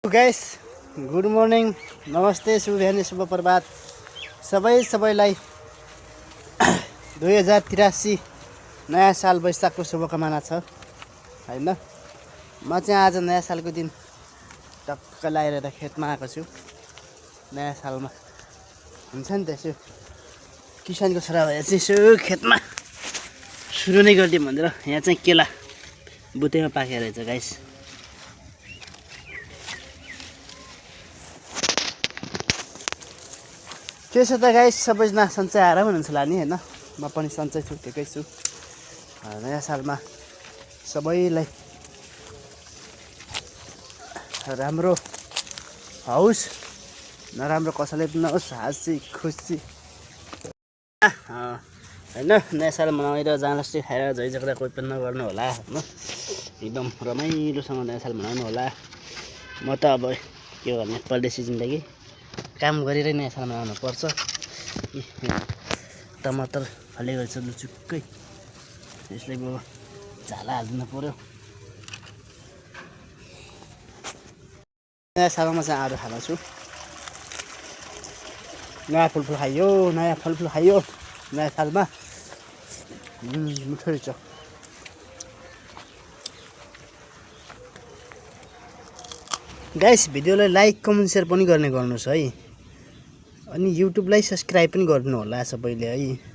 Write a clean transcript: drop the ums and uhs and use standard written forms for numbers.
Guys good morning नमस्ते शुभ बिहानी शुभ प्रभात सबैलाई 2083 नयाँ साल वैशाखको शुभकामना छ हैन। म चाहिँ आज नयाँ सालको दिन टक्क लाएर खेतमा आएको छु। नयाँ सालमा हुन्छ नि त्यसो किसानको छोरा भए चाहिँ यसो खेतमा सुरु नै गरिदिउँ भनेर यहाँ चाहिँ केला बुटेमा पाकेको रहेछ गाइस। के छ त गाइस, सबैजना सन्चै आराम हुनुहुन्छ होला नि हैन। म पनि सन्चै छु, ठिकै छु। नयाँ सालमा सबैलाई राम्रो होस्, नराम्रो कसैले पनि नहोस्, हाँसी खुसी हैन। नयाँ साल मनाएर जाँलस्टी खाएर झै झगडा कोही पनि नगर्नु होला हैन। एकदम रमाइलोसँग नयाँ साल मनाउनु होला। म त अब के गर्ने, परदेशी जिन्दगी काम गरेरै नयाँ साल मनाउनु पर्छ। टमाटर फलेको रहेछ लुचुक्कै, यसलाई अब झाला हालिदिनु पर्यो। नयाँ सालमा चाहिँ आलु खाएको छु। नयाँ फलफुल खाइयो, नयाँ फलफुल खाइयो नयाँ सालमा। मिठो रहेछ। गाइस भिडियोलाई लाइक कमेन्ट सेयर पनि गर्नुहोस् है। अनि युट्युबलाई सब्स्क्राइब पनि गर्नु होला सबैले है।